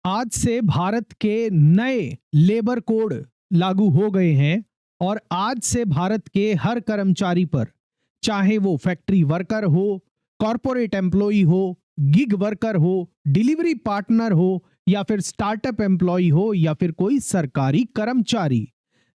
आज से भारत के नए लेबर कोड लागू हो गए हैं और आज से भारत के हर कर्मचारी पर, चाहे वो फैक्ट्री वर्कर हो, कॉरपोरेट एम्प्लॉय हो, गिग वर्कर हो, डिलीवरी पार्टनर हो या फिर स्टार्टअप एम्प्लॉय हो या फिर कोई सरकारी कर्मचारी,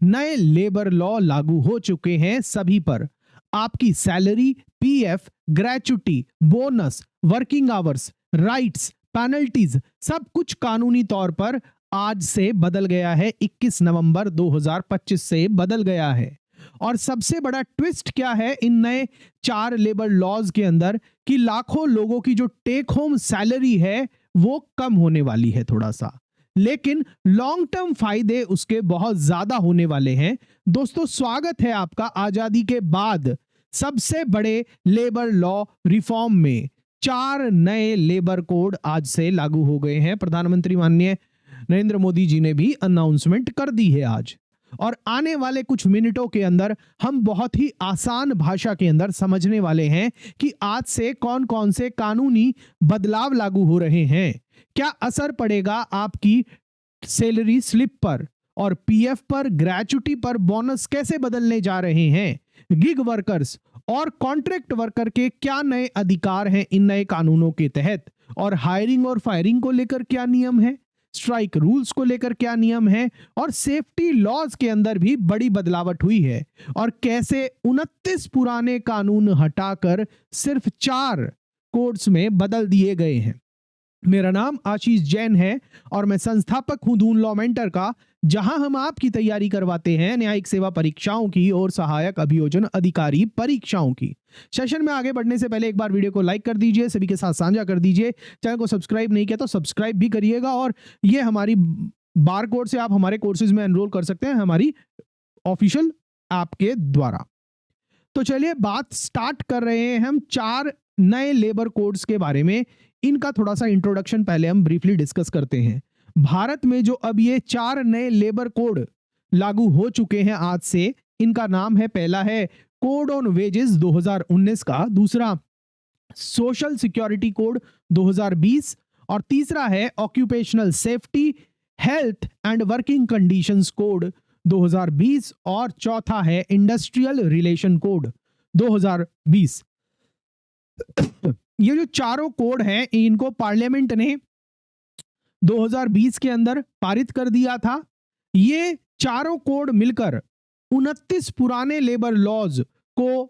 नए लेबर लॉ लागू हो चुके हैं सभी पर। आपकी salary, PF, gratuity, bonus, working hours, rights, penalties सब कुछ कानूनी तौर पर आज से बदल गया है। 21 नवंबर 2025 से बदल गया है। और सबसे बड़ा ट्विस्ट क्या है इन नए 4 लेबर लॉज के अंदर कि लाखों लोगों की जो टेक होम सैलरी है वो कम होने वाली है थोड़ा सा, लेकिन लॉन्ग टर्म फायदे उसके बहुत ज्यादा होने वाले हैं। दोस्तों, स्वागत है आपका आजादी के बाद सबसे बड़े लेबर लॉ रिफॉर्म में। 4 नए लेबर कोड आज से लागू हो गए हैं। प्रधानमंत्री माननीय नरेंद्र मोदी जी ने भी अनाउंसमेंट कर दी है आज। और आने वाले कुछ मिनटों के अंदर हम बहुत ही आसान भाषा के अंदर समझने वाले हैं कि आज से कौन कौन से कानूनी बदलाव लागू हो रहे हैं, क्या असर पड़ेगा आपकी सैलरी स्लिप पर और पीएफ पर, ग्रेचुटी पर, बोनस कैसे बदलने जा रहे हैं, गिग वर्कर्स और कॉन्ट्रैक्ट वर्कर के क्या नए अधिकार हैं इन नए कानूनों के तहत, और हायरिंग और फायरिंग को लेकर क्या नियम है, स्ट्राइक रूल्स को लेकर क्या नियम है, और सेफ्टी लॉज के अंदर भी बड़ी बदलावट हुई है, और कैसे 29 पुराने कानून हटाकर सिर्फ 4 कोड्स में बदल दिए गए हैं। मेरा नाम आशीष जैन है और मैं संस्थापक हूं दून लॉ मेंटर का, जहां हम आपकी तैयारी करवाते हैं न्यायिक सेवा परीक्षाओं की और सहायक अभियोजन अधिकारी परीक्षाओं की। सेशन में आगे बढ़ने से पहले एक बार वीडियो को लाइक कर दीजिए, सभी के साथ साझा कर दीजिए, चैनल को सब्सक्राइब नहीं किया तो सब्सक्राइब भी करिएगा। और ये हमारी बार कोड से आप हमारे कोर्सेज में एनरोल कर सकते हैं हमारी ऑफिशियल ऐप के द्वारा। तो चलिए बात स्टार्ट कर रहे हैं हम 4 नए लेबर कोड्स के बारे में। इनका थोड़ा सा इंट्रोडक्शन पहले हम ब्रीफली डिस्कस करते हैं। भारत में जो अब ये 4 नए लेबर कोड लागू हो चुके हैं आज से, इनका नाम है, पहला है कोड ऑन वेजेस 2019 का, दूसरा सोशल सिक्योरिटी कोड 2020 और तीसरा है occupational safety, health and working conditions code 2020 और चौथा है इंडस्ट्रियल रिलेशन कोड 2020। ये जो चारों कोड हैं इनको पार्लियामेंट ने 2020 के अंदर पारित कर दिया था। ये चारों कोड मिलकर 29 पुराने लेबर लॉज को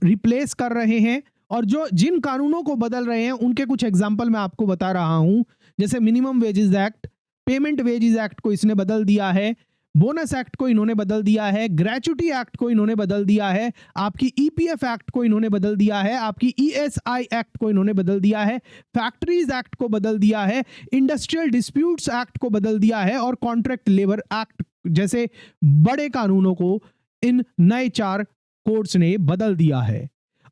रिप्लेस कर रहे हैं, और जो जिन कानूनों को बदल रहे हैं उनके कुछ एग्जांपल मैं आपको बता रहा हूं। जैसे minimum wages act, payment wages act को इसने बदल दिया है, बोनस एक्ट को इन्होंने बदल दिया है, ग्रेचुटी एक्ट को इन्होंने बदल दिया है, आपकी ईपीएफ एक्ट को इन्होंने बदल दिया है, आपकी ईएसआई एक्ट को इन्होंने बदल दिया है, फैक्ट्रीज एक्ट को बदल दिया है, इंडस्ट्रियल डिस्प्यूट्स एक्ट को बदल दिया है और कॉन्ट्रैक्ट लेबर एक्ट जैसे बड़े कानूनों को इन नए 4 कोड्स ने बदल दिया है।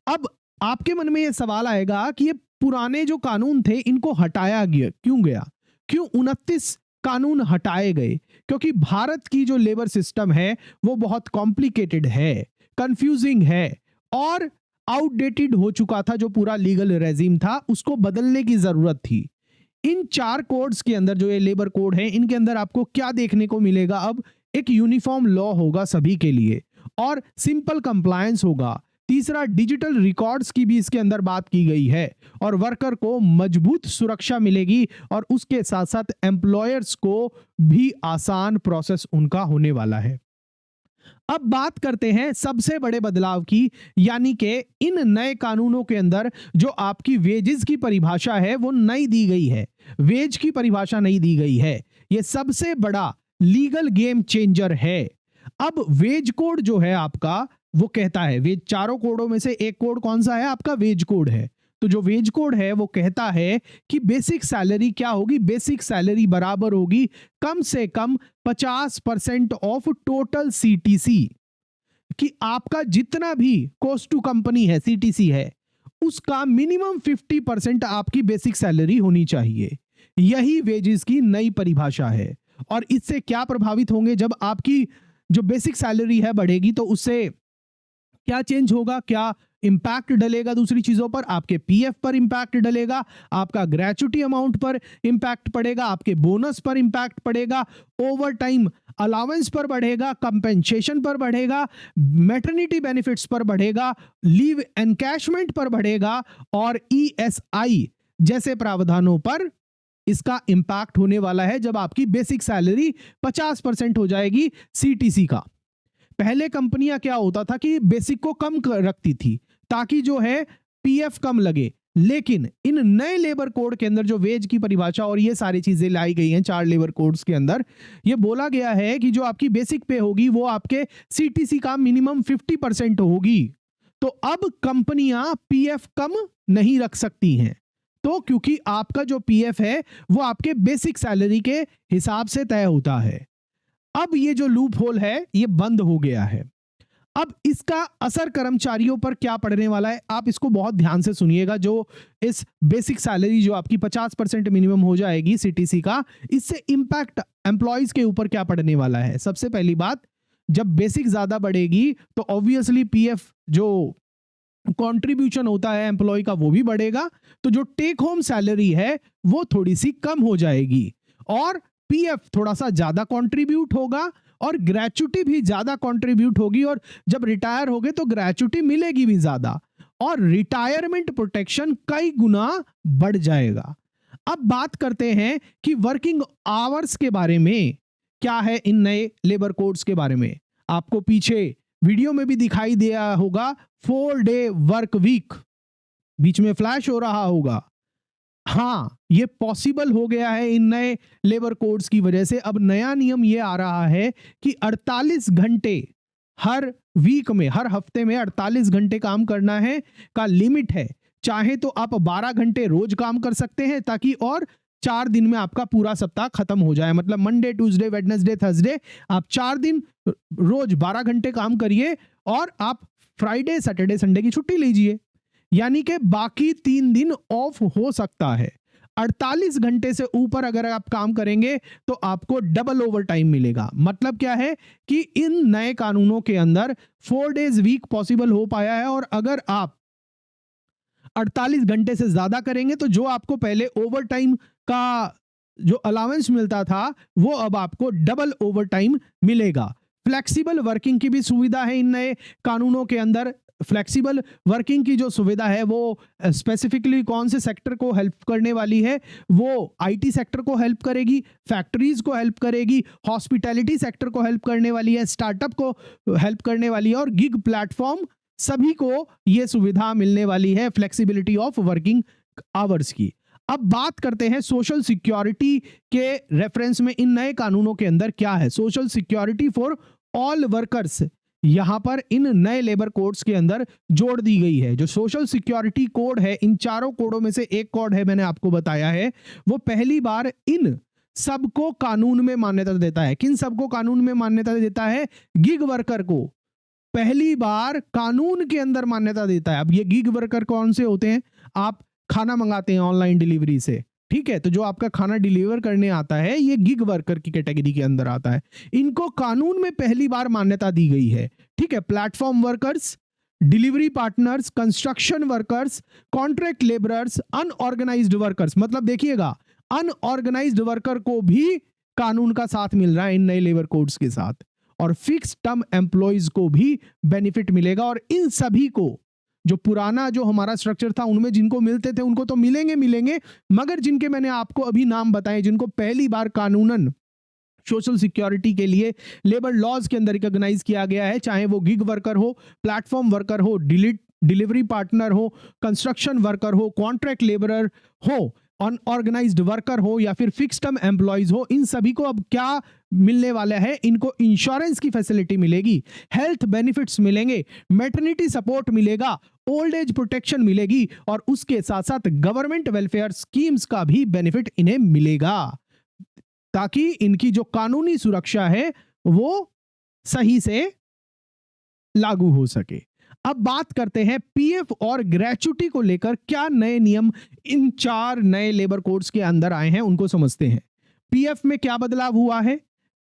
अब आपके मन में यह सवाल आएगा कि ये पुराने जो कानून थे इनको हटाया क्यों गया, क्यों 29 कानून हटाए गए? क्योंकि भारत की जो लेबर सिस्टम है वो बहुत कॉम्प्लिकेटेड है, कंफ्यूजिंग है और आउटडेटेड हो चुका था। जो पूरा लीगल रेजिम था उसको बदलने की जरूरत थी। इन 4 कोड्स के अंदर, जो ये लेबर कोड है, इनके अंदर आपको क्या देखने को मिलेगा? अब एक यूनिफॉर्म लॉ होगा सभी के लिए और सिंपल कंप्लायंस होगा। तीसरा, डिजिटल रिकॉर्ड्स की भी इसके अंदर बात की गई है और वर्कर को मजबूत सुरक्षा मिलेगी और उसके साथ साथ एम्प्लॉयर्स को भी आसान प्रोसेस उनका होने वाला है। अब बात करते हैं सबसे बड़े बदलाव की, यानी कि इन नए कानूनों के अंदर जो आपकी वेजेस की परिभाषा है वो नई दी गई है। वेज की परिभाषा नहीं दी गई है। यह सबसे बड़ा लीगल गेम चेंजर है। अब वेज कोड जो है आपका, वो कहता है, वेज चारों कोडों में से एक कोड कौन सा है? आपका वेज कोड है। तो जो वेज कोड है वो कहता है कि बेसिक सैलरी क्या होगी? बेसिक सैलरी बराबर होगी कम से कम 50% ऑफ टोटल सीटीसी, कि आपका जितना भी कॉस्ट टू कंपनी है, सीटीसी है, उसका मिनिमम 50% आपकी बेसिक सैलरी होनी चाहिए। यही वेजेस की नई परिभाषा है। और इससे क्या प्रभावित होंगे? जब आपकी जो बेसिक सैलरी है बढ़ेगी तो उससे क्या चेंज होगा? क्या इम्पैक्ट डलेगा दूसरी चीजों पर, आपके पीएफ पर इम्पैक्ट डलेगा, आपका ग्रेचुटी अमाउंट पर इम्पैक्ट पड़ेगा, आपके बोनस पर इम्पैक्ट पड़ेगा, ओवर टाइम अलाउंस पर बढ़ेगा, कंपेंसेशन पर बढ़ेगा, मैटरनिटी बेनिफिट्स पर बढ़ेगा, लीव एनकैशमेंट पर बढ़ेगा और ईएसआई जैसे प्रावधानों पर इसका इंपैक्ट होने वाला है जब आपकी बेसिक सैलरी 50% हो जाएगी सीटीसी का। पहले कंपनियां क्या होता था कि बेसिक को कम रखती थी ताकि जो है पीएफ कम लगे, लेकिन इन नए लेबर कोड के अंदर जो वेज की परिभाषा और ये सारी चीजें लाई गई हैं 4 लेबर कोड्स के अंदर, ये बोला गया है कि जो आपकी बेसिक पे होगी वो आपके सीटीसी का मिनिमम 50% होगी। तो अब कंपनियां पीएफ कम नहीं रख सकती हैं, तो क्योंकि आपका जो पीएफ है वो आपके बेसिक सैलरी के हिसाब से तय होता है। अब ये जो लूप होल है ये बंद हो गया है। अब इसका असर कर्मचारियों पर क्या पड़ने वाला है, आप इसको बहुत ध्यान से सुनिएगा। जो इस बेसिक सैलरी जो आपकी 50% मिनिमम हो जाएगी सीटीसी का, इससे इंपैक्ट एम्प्लॉइज के ऊपर क्या पड़ने वाला है। सबसे पहली बात, जब बेसिक ज्यादा बढ़ेगी तो ऑब्वियसली पीएफ जो कंट्रीब्यूशन होता है एम्प्लॉय का वो भी बढ़ेगा, तो जो टेक होम सैलरी है वो थोड़ी सी कम हो जाएगी और पीएफ थोड़ा सा ज्यादा कंट्रीब्यूट होगा और ग्रेचुटी भी ज्यादा कंट्रीब्यूट होगी, और जब रिटायर होगे तो ग्रेचुटी मिलेगी भी ज्यादा और रिटायरमेंट प्रोटेक्शन कई गुना बढ़ जाएगा। अब बात करते हैं कि वर्किंग आवर्स के बारे में क्या है इन नए लेबर कोड्स के बारे में। आपको पीछे वीडियो में भी दिखाई दिया होगा 4 डे वर्क वीक, बीच में फ्लैश हो रहा होगा। हाँ, ये पॉसिबल हो गया है इन नए लेबर कोड्स की वजह से। अब नया नियम ये आ रहा है कि 48 घंटे हर वीक में, हर हफ्ते में 48 घंटे काम करना है का लिमिट है। चाहे तो आप 12 घंटे रोज काम कर सकते हैं ताकि और 4 दिन में आपका पूरा सप्ताह खत्म हो जाए। मतलब मंडे, ट्यूसडे, वेडनेसडे, थर्सडे आप 4 दिन रोज 12 घंटे काम करिए और आप फ्राइडे, सैटरडे, संडे की छुट्टी लीजिए, यानी कि बाकी 3 दिन ऑफ हो सकता है। 48 घंटे से ऊपर अगर आप काम करेंगे तो आपको डबल ओवर टाइम मिलेगा। मतलब क्या है कि इन नए कानूनों के अंदर 4 डेज वीक पॉसिबल हो पाया है, और अगर आप 48 घंटे से ज्यादा करेंगे तो जो आपको पहले ओवर टाइम का जो अलाउंस मिलता था वो अब आपको डबल ओवर टाइम मिलेगा। फ्लेक्सिबल वर्किंग की भी सुविधा है इन नए कानूनों के अंदर। फ्लेक्सिबल वर्किंग की जो सुविधा है वो स्पेसिफिकली कौन से सेक्टर को हेल्प करने वाली है, वो आईटी सेक्टर को हेल्प करेगी, फैक्ट्रीज को हेल्प करेगी, हॉस्पिटैलिटी सेक्टर को हेल्प करने वाली है, स्टार्टअप को हेल्प करने वाली है, और गिग प्लेटफॉर्म सभी को ये सुविधा मिलने वाली है फ्लेक्सिबिलिटी ऑफ वर्किंग आवर्स की। अब बात करते हैं सोशल सिक्योरिटी के रेफरेंस में इन नए कानूनों के अंदर क्या है। Social security for all workers यहां पर इन नए लेबर कोड्स के अंदर जोड़ दी गई है। जो सोशल सिक्योरिटी कोड है, इन चारों कोडों में से एक कोड है, मैंने आपको बताया है, वो पहली बार इन सबको कानून में मान्यता देता है। किन सबको कानून में मान्यता देता है? गिग वर्कर को पहली बार कानून के अंदर मान्यता देता है। अब ये गिग वर्कर कौन से होते हैं? आप खाना मंगाते हैं ऑनलाइन डिलीवरी से, ठीक है, तो जो आपका खाना डिलीवर करने आता है ये गिग वर्कर की कैटेगरी के अंदर आता है। इनको कानून में पहली बार मान्यता दी गई है, ठीक है। Platform workers, delivery partners, construction workers, contract labourers, unorganised workers, मतलब देखिएगा अनऑर्गेनाइज्ड वर्कर को भी कानून का साथ मिल रहा है इन नए लेबर कोड्स के साथ, और फिक्स टर्म एम्प्लॉइज को भी बेनिफिट मिलेगा। और इन सभी को, जो पुराना जो हमारा स्ट्रक्चर था उनमें जिनको मिलते थे उनको तो मिलेंगे, मगर जिनके मैंने आपको अभी नाम बताए, जिनको पहली बार कानूनन सोशल सिक्योरिटी के लिए लेबर लॉज के अंदर रिकॉग्नाइज किया गया है, चाहे वो गिग वर्कर हो, प्लेटफॉर्म वर्कर हो, डिलीवरी पार्टनर हो, कंस्ट्रक्शन वर्कर हो, कॉन्ट्रैक्ट लेबरर हो, अनऑर्गेनाइज्ड वर्कर हो या फिर फिक्स टर्म एम्प्लॉइज हो, इन सभी को अब क्या मिलने वाला है? इनको इंश्योरेंस की फैसिलिटी मिलेगी, हेल्थ बेनिफिट्स मिलेंगे, मैटरनिटी सपोर्ट मिलेगा, ओल्ड एज प्रोटेक्शन मिलेगी, और उसके साथ साथ गवर्नमेंट वेलफेयर स्कीम्स का भी बेनिफिट इन्हें मिलेगा, ताकि इनकी जो कानूनी सुरक्षा है वो सही से लागू हो सके। अब बात करते हैं पीएफ और ग्रेचुटी को लेकर क्या नए नियम इन 4 नए लेबर कोड्स के अंदर आए हैं, उनको समझते हैं। पीएफ में क्या बदलाव हुआ है?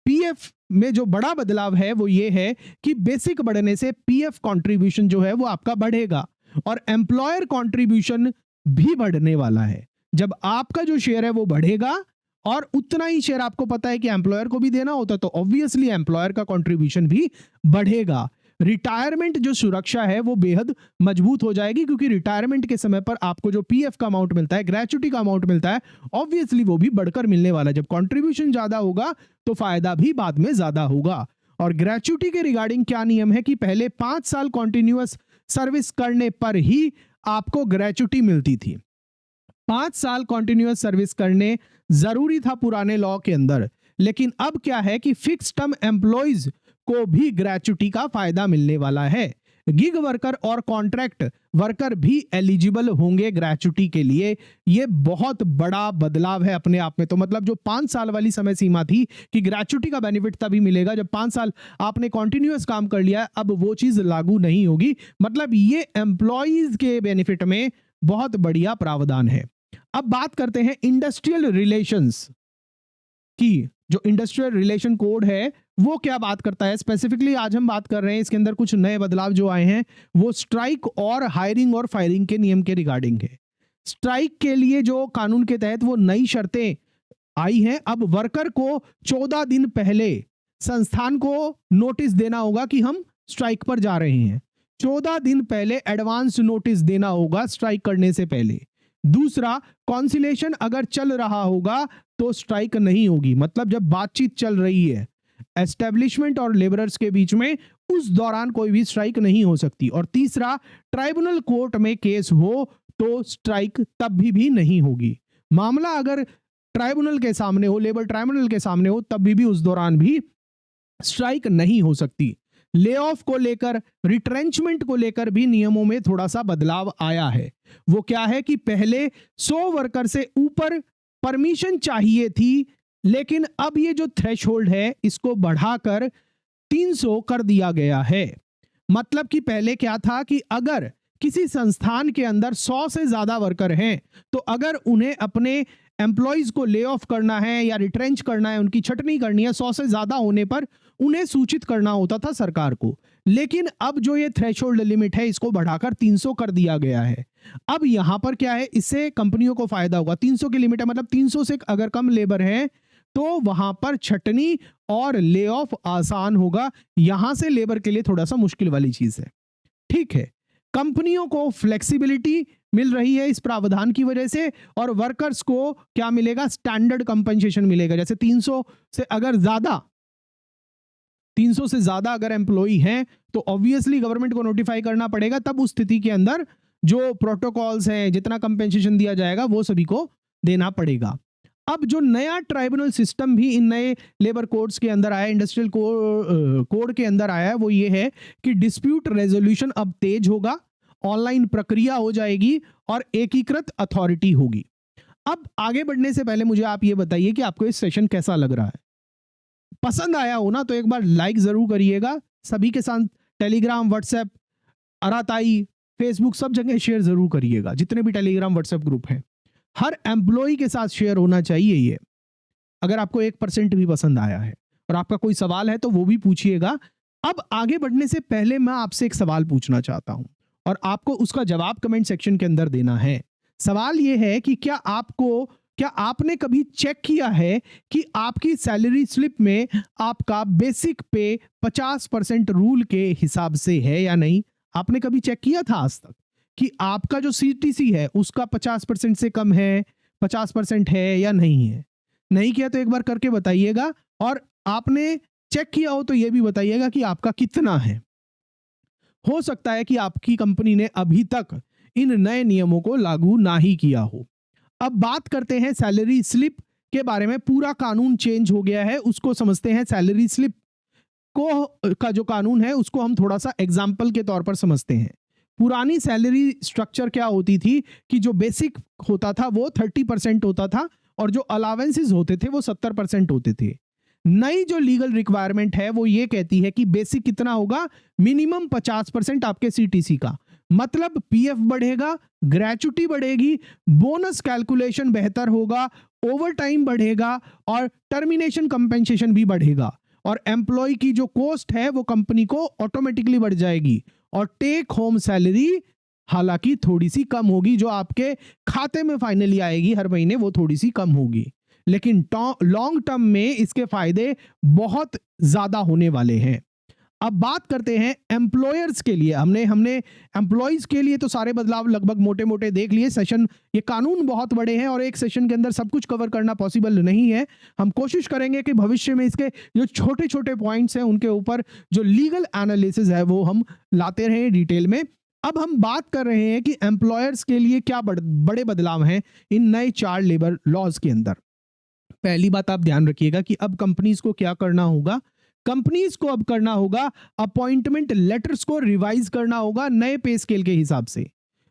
पीएफ में जो बड़ा बदलाव है वो ये है कि बेसिक बढ़ने से पीएफ कंट्रीब्यूशन जो है वो आपका बढ़ेगा, और एम्प्लॉयर कंट्रीब्यूशन भी बढ़ने वाला है। जब आपका जो शेयर है वो बढ़ेगा और उतना ही शेयर आपको पता है कि एम्प्लॉयर को भी देना होता है, तो ऑब्वियसली एम्प्लॉयर का कंट्रीब्यूशन भी बढ़ेगा। रिटायरमेंट जो सुरक्षा है वो बेहद मजबूत हो जाएगी, क्योंकि रिटायरमेंट के समय पर आपको जो पीएफ का अमाउंट मिलता है, ग्रेच्युटी का अमाउंट मिलता है, ऑब्वियसली वो भी बढ़कर मिलने वाला है। जब कंट्रीब्यूशन ज्यादा होगा तो फायदा भी बाद में ज्यादा होगा। और ग्रेच्युटी के रिगार्डिंग क्या नियम है कि पहले 5 साल कॉन्टिन्यूअस सर्विस करने पर ही आपको ग्रेच्युटी मिलती थी। 5 साल कॉन्टिन्यूअस सर्विस करने जरूरी था पुराने लॉ के अंदर, लेकिन अब क्या है कि फिक्स टर्म एम्प्लॉइज को भी ग्रेच्युटी का फायदा मिलने वाला है। गिग वर्कर और कॉन्ट्रैक्ट वर्कर भी एलिजिबल होंगे ग्रेच्युटी के लिए। यह बहुत बड़ा बदलाव है अपने आप में। तो मतलब जो 5 साल वाली समय सीमा थी कि ग्रेच्युटी का बेनिफिट तभी मिलेगा जब 5 साल आपने कॉन्टिन्यूअस काम कर लिया है, अब वो चीज लागू नहीं होगी। मतलब ये एम्प्लॉइज के बेनिफिट में बहुत बढ़िया प्रावधान है। अब बात करते हैं इंडस्ट्रियल रिलेशंस की। जो इंडस्ट्रियल रिलेशन कोड है वो क्या बात करता है स्पेसिफिकली, आज हम बात कर रहे हैं। इसके अंदर कुछ नए बदलाव जो आए हैं वो स्ट्राइक और हायरिंग और फायरिंग के नियम के रिगार्डिंग है। स्ट्राइक के लिए जो कानून के तहत वो नई शर्तें आई हैं, अब वर्कर को 14 दिन पहले संस्थान को नोटिस देना होगा कि हम स्ट्राइक पर जा रहे हैं। 14 दिन पहले एडवांस नोटिस देना होगा स्ट्राइक करने से पहले। दूसरा, कॉन्सिलेशन अगर चल रहा होगा तो स्ट्राइक नहीं होगी। मतलब जब बातचीत चल रही है एस्टेब्लिशमेंट और लेबरर्स के बीच में, उस दौरान कोई भी स्ट्राइक नहीं हो सकती। और तीसरा, ट्राइब्यूनल कोर्ट में केस हो तो स्ट्राइक तब भी नहीं होगी। मामला अगर ट्राइब्यूनल के सामने हो, लेबर ट्राइब्यूनल के सामने हो, तब भी उस दौरान भी स्ट्राइक नहीं हो सकती। ले ऑफ को लेकर, रिट्रेंचमेंट को लेकर भी नियमों में थोड़ा सा बदलाव आया है। वो क्या है कि पहले 100 वर्कर से ऊपर परमिशन चाहिए थी, लेकिन अब ये जो थ्रेशोल्ड है इसको बढ़ाकर 300 कर दिया गया है। मतलब कि पहले क्या था कि अगर किसी संस्थान के अंदर 100 से ज्यादा वर्कर हैं, तो अगर उन्हें अपने एम्प्लॉइज को ले ऑफ करना है या रिट्रेंच करना है, उनकी छटनी करनी है, 100 से ज्यादा होने पर उन्हें सूचित करना होता था सरकार को। लेकिन अब जो ये थ्रेशोल्ड लिमिट है इसको बढ़ाकर 300 कर दिया गया है। अब यहां पर क्या है, इससे कंपनियों को फायदा होगा। 300 की लिमिट है, मतलब 300 से अगर कम लेबर है तो वहां पर छटनी और ले ऑफ आसान होगा। यहां से लेबर के लिए थोड़ा सा मुश्किल वाली चीज है। ठीक है, कंपनियों को फ्लेक्सिबिलिटी मिल रही है इस प्रावधान की वजह से, और वर्कर्स को क्या मिलेगा, स्टैंडर्ड कंपनसेशन मिलेगा। जैसे 300 से ज्यादा अगर एम्प्लॉई हैं तो ऑब्वियसली गवर्नमेंट को नोटिफाई करना पड़ेगा। तब उस स्थिति के अंदर जो प्रोटोकॉल्स हैं, जितना कंपनसेशन दिया जाएगा वो सभी को देना पड़ेगा। अब जो नया ट्राइब्यूनल सिस्टम भी इन नए लेबर कोड्स के अंदर आया, इंडस्ट्रियल कोड के अंदर आया है, वो ये है कि डिस्प्यूट रेजोल्यूशन अब तेज होगा, ऑनलाइन प्रक्रिया हो जाएगी और एकीकृत अथॉरिटी होगी। अब आगे बढ़ने से पहले मुझे आप ये बताइए कि आपको इस सेशन कैसा लग रहा है। पसंद आया हो ना तो एक बार लाइक जरूर करिएगा। सभी के साथ टेलीग्राम, व्हाट्सएप, अराताई, फेसबुक सब जगह शेयर जरूर करिएगा। जितने भी टेलीग्राम व्हाट्सएप ग्रुप हैं, हर एम्प्लॉय के साथ शेयर होना चाहिए ये। अगर आपको 1% भी पसंद आया है और आपका कोई सवाल है तो वो भी पूछिएगा। अब आगे बढ़ने से पहले मैं आपसे एक सवाल पूछना चाहता हूं और आपको उसका जवाब कमेंट सेक्शन के अंदर देना है। सवाल ये है कि क्या आपने कभी चेक किया है कि आपकी सैलरी स्लिप में आपका बेसिक पे 50% रूल के हिसाब से है या नहीं? आपने कभी चेक किया था आज तक कि आपका जो सीटीसी है उसका 50% से कम है, 50% है या नहीं है? नहीं किया तो एक बार करके बताइएगा, और आपने चेक किया हो तो यह भी बताइएगा कि आपका कितना है। हो सकता है कि आपकी कंपनी ने अभी तक इन नए नियमों को लागू ना ही किया हो। अब बात करते हैं सैलरी स्लिप के बारे में। पूरा कानून चेंज हो गया है, उसको समझते हैं। सैलरी स्लिप का जो कानून है उसको हम थोड़ा सा एग्जाम्पल के तौर पर समझते हैं। पुरानी सैलरी स्ट्रक्चर क्या होती थी कि जो बेसिक होता था वो 30% होता था और जो अलावेंसेस होते थे वो 70% होते थे। नई जो लीगल रिक्वायरमेंट है वो ये कहती है कि बेसिक कितना होगा, मिनिमम 50% आपके सीटीसी का। मतलब पीएफ बढ़ेगा, ग्रेच्युटी बढ़ेगी, बोनस कैलकुलेशन बेहतर होगा, ओवरटाइम बढ़ेगा और टर्मिनेशन कंपेंसेशन भी बढ़ेगा। और एम्प्लॉय की जो कॉस्ट है वो कंपनी को ऑटोमेटिकली बढ़ जाएगी और टेक होम सैलरी हालांकि थोड़ी सी कम होगी, जो आपके खाते में फाइनली आएगी हर महीने वो थोड़ी सी कम होगी, लेकिन लॉन्ग टर्म में इसके फायदे बहुत ज्यादा होने वाले हैं। अब बात करते हैं एम्प्लॉयर्स के लिए। हमने एम्प्लॉयज के लिए तो सारे बदलाव लगभग मोटे मोटे देख लिए। सेशन, ये कानून बहुत बड़े हैं और एक सेशन के अंदर सब कुछ कवर करना पॉसिबल नहीं है। हम कोशिश करेंगे कि भविष्य में इसके जो छोटे छोटे पॉइंट्स हैं उनके ऊपर जो लीगल एनालिसिस है वो हम लाते रहें डिटेल में। अब हम बात कर रहे हैं कि एम्प्लॉयर्स के लिए क्या बड़े बदलाव हैं इन नए चाइल्ड लेबर लॉज के अंदर। पहली बात आप ध्यान रखिएगा कि अब कंपनीज को क्या करना होगा। कंपनीज को अब करना होगा अपॉइंटमेंट लेटर्स को रिवाइज करना होगा नए पे स्केल के हिसाब से।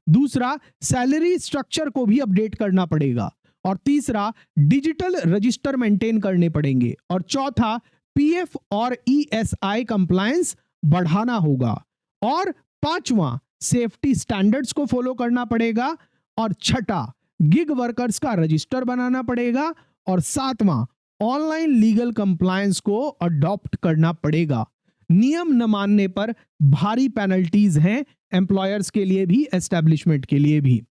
दूसरा, सैलरी स्ट्रक्चर को भी अपडेट करना पड़ेगा। और तीसरा, डिजिटल रजिस्टर मेंटेन करने पड़ेंगे। और चौथा, पीएफ और ईएसआई कंप्लायंस बढ़ाना होगा। और पांचवा, सेफ्टी स्टैंडर्ड्स को फॉलो करना पड़ेगा। और छठा, गिग वर्कर्स का रजिस्टर बनाना पड़ेगा। और सातवां, ऑनलाइन लीगल कंप्लायंस को अडॉप्ट करना पड़ेगा। नियम न मानने पर भारी पेनल्टीज हैं एम्प्लॉयर्स के लिए भी, एस्टैब्लिशमेंट के लिए भी।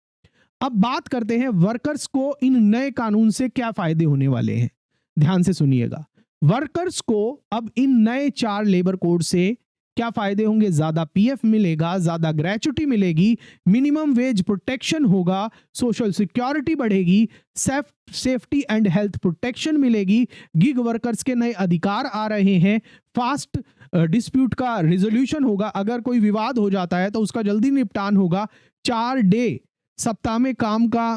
अब बात करते हैं वर्कर्स को इन नए कानून से क्या फायदे होने वाले हैं। ध्यान से सुनिएगा। वर्कर्स को अब इन नए 4 लेबर कोड से क्या फायदे होंगे? ज्यादा पीएफ मिलेगा, ज्यादा ग्रेच्युटी मिलेगी, मिनिमम वेज प्रोटेक्शन होगा, सोशल सिक्योरिटी बढ़ेगी, सेफ्टी एंड हेल्थ प्रोटेक्शन मिलेगी, गिग वर्कर्स के नए अधिकार आ रहे हैं, फास्ट डिस्प्यूट का रिजोल्यूशन होगा, अगर कोई विवाद हो जाता है तो उसका जल्दी निपटान होगा, 4 डे सप्ताह में काम का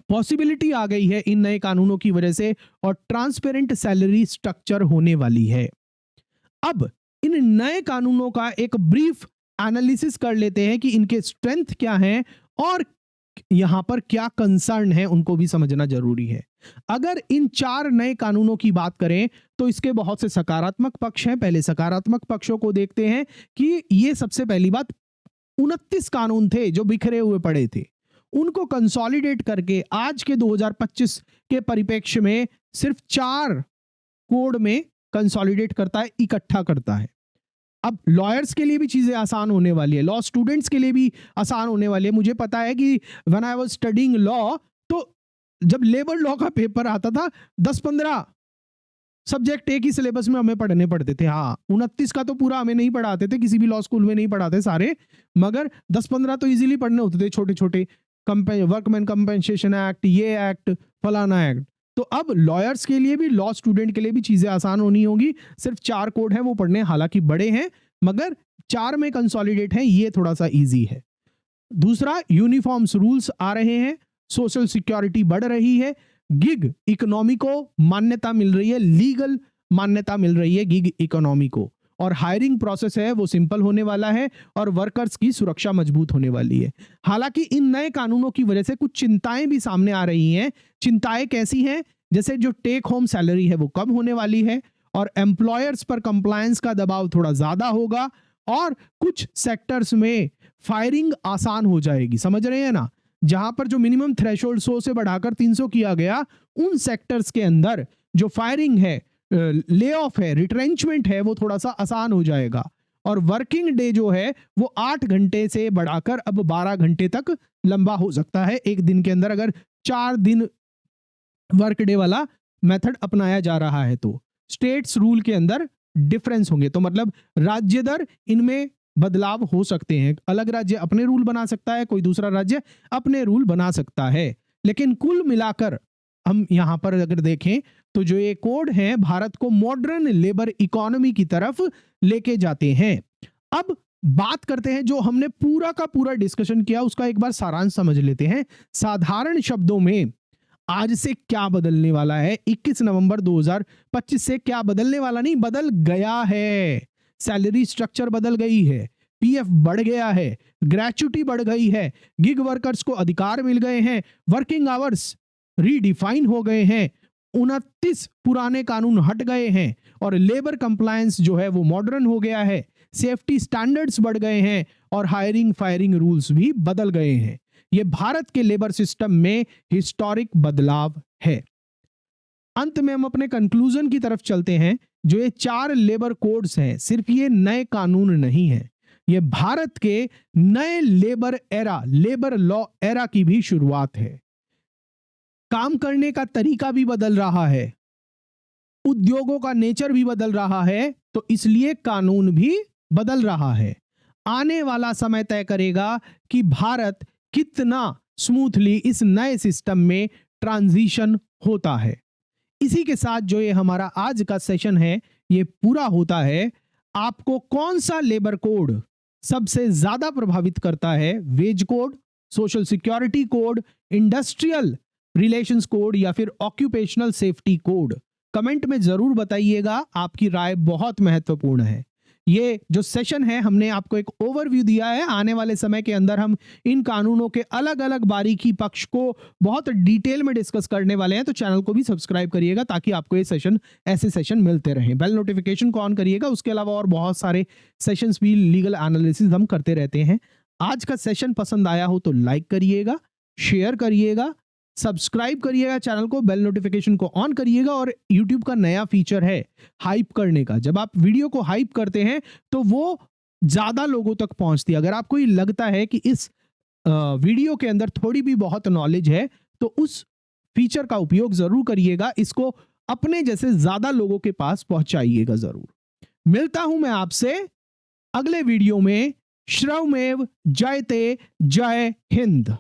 पॉसिबिलिटी आ गई है इन नए कानूनों की वजह से, और ट्रांसपेरेंट सैलरी स्ट्रक्चर होने वाली है। अब इन नए कानूनों का एक ब्रीफ एनालिसिस कर लेते हैं कि इनके स्ट्रेंथ क्या हैं और यहां पर क्या कंसर्न है, उनको भी समझना जरूरी है। अगर इन 4 नए कानूनों की बात करें तो इसके बहुत से सकारात्मक पक्ष हैं। पहले सकारात्मक पक्षों को देखते हैं कि ये सबसे पहली बात, 29 कानून थे जो बिखरे हुए पड़े थे, उनको कंसोलिडेट करके आज के 2025 के परिप्रेक्ष्य में सिर्फ 4 कोड में कंसोलिडेट करता है, इकट्ठा करता है। अब लॉयर्स के लिए भी चीजें आसान होने वाली है, लॉ स्टूडेंट्स के लिए भी आसान होने वाली है। मुझे पता है कि when I was studying law, तो जब लेबर लॉ का पेपर आता था 10-15 सब्जेक्ट एक ही सिलेबस में हमें पढ़ने पड़ते थे। हाँ, 29 का तो पूरा हमें नहीं पढ़ाते थे, किसी भी लॉ स्कूल में नहीं पढ़ाते सारे, मगर 10-15 तो इजीली पढ़ने होते थे, छोटे छोटे, वर्कमैन कंपेंसेशन एक्ट, ये एक्ट, फलाना एक्ट। तो अब लॉयर्स के लिए भी, लॉ स्टूडेंट के लिए भी चीजें आसान होनी होगी। सिर्फ 4 कोड हैं वो पढ़ने, हालांकि बड़े हैं मगर 4 में कंसोलिडेट हैं, ये थोड़ा सा इजी है। दूसरा, यूनिफॉर्म्स रूल्स आ रहे हैं, सोशल सिक्योरिटी बढ़ रही है, गिग इकोनॉमी को मान्यता मिल रही है, लीगल मान्यता मिल रही है गिग इकोनॉमी को, और हायरिंग प्रोसेस है वो सिंपल होने वाला है, और वर्कर्स की सुरक्षा मजबूत होने वाली है। हालांकि इन नए कानूनों की वजह से कुछ चिंताएं भी सामने आ रही हैं। चिंताएं कैसी हैं? जैसे जो टेक होम सैलरी है वो कम होने वाली है, और एम्प्लॉयर्स पर कंप्लायंस का दबाव थोड़ा ज्यादा होगा, और कुछ सेक्टर्स में फायरिंग आसान हो जाएगी। समझ रहे हैं ना? जहां पर जो मिनिमम थ्रेशोल्ड 100 से बढ़ाकर 300 किया गया, उन सेक्टर्स के अंदर जो फायरिंग है, ले ऑफ है, रिट्रेंचमेंट है, वो थोड़ा सा आसान हो जाएगा। और वर्किंग डे जो है वो 8 घंटे से बढ़ाकर अब 12 घंटे तक लंबा हो सकता है एक दिन के अंदर, अगर 4 दिन वर्क डे वाला मेथड अपनाया जा रहा है तो। स्टेट्स रूल के अंदर डिफरेंस होंगे, तो मतलब राज्य दर इनमें बदलाव हो सकते हैं। अलग राज्य अपने रूल बना सकता है, कोई दूसरा राज्य अपने रूल बना सकता है, लेकिन कुल मिलाकर हम यहां पर अगर देखें तो जो ये कोड हैं भारत को मॉडर्न लेबर इकोनॉमी की तरफ लेके जाते हैं। अब बात करते हैं, जो हमने पूरा का पूरा डिस्कशन किया उसका एक बार सारांश समझ लेते हैं साधारण शब्दों में। आज से क्या बदलने वाला है, 21 नवंबर 2025 से क्या बदलने वाला नहीं, बदल गया है। सैलरी स्ट्रक्चर बदल गई है, पीएफ बढ़ गया है, ग्रेच्युटी बढ़ गई है, गिग वर्कर्स को अधिकार मिल गए हैं, वर्किंग आवर्स रीडिफाइन हो गए हैं, 29 पुराने कानून हट गए हैं, और लेबर कंप्लायंस जो है वो मॉडर्न हो गया है, सेफ्टी स्टैंडर्ड्स बढ़ गए हैं, और हायरिंग फायरिंग रूल्स भी बदल गए हैं। ये भारत के लेबर सिस्टम में हिस्टोरिक बदलाव है। अंत में हम अपने कंक्लूजन की तरफ चलते हैं। जो ये 4 लेबर कोड्स हैं, सिर्फ ये नए कानून नहीं है, ये भारत के नए लेबर लॉ एरा की भी शुरुआत है। काम करने का तरीका भी बदल रहा है, उद्योगों का नेचर भी बदल रहा है, तो इसलिए कानून भी बदल रहा है। आने वाला समय तय करेगा कि भारत कितना स्मूथली इस नए सिस्टम में ट्रांजिशन होता है। इसी के साथ जो ये हमारा आज का सेशन है ये पूरा होता है। आपको कौन सा लेबर कोड सबसे ज्यादा प्रभावित करता है, wage code, social security code, industrial relations code या फिर ऑक्यूपेशनल सेफ्टी कोड, कमेंट में जरूर बताइएगा। आपकी राय बहुत महत्वपूर्ण है। ये जो सेशन है हमने आपको एक ओवरव्यू दिया है। आने वाले समय के अंदर हम इन कानूनों के अलग अलग बारीकी पक्ष को बहुत डिटेल में डिस्कस करने वाले हैं, तो चैनल को भी सब्सक्राइब करिएगा ताकि आपको ये सेशन ऐसे सेशन मिलते रहें। बेल नोटिफिकेशन को ऑन करिएगा। उसके अलावा और बहुत सारे सेशंस भी लीगल एनालिसिस हम करते रहते हैं। आज का सेशन पसंद आया हो तो लाइक करिएगा, शेयर करिएगा, सब्सक्राइब करिएगा चैनल को, बेल नोटिफिकेशन को ऑन करिएगा। और YouTube का नया फीचर है हाइप करने का। जब आप वीडियो को हाइप करते हैं तो वो ज्यादा लोगों तक पहुंचती है। अगर आपको ये लगता है कि इस वीडियो के अंदर थोड़ी भी बहुत नॉलेज है तो उस फीचर का उपयोग जरूर करिएगा। इसको अपने जैसे ज्यादा लोगों के पास पहुंचाइएगा जरूर। मिलता हूं मैं आपसे अगले वीडियो में। श्रवमेव जयते। जय हिंद।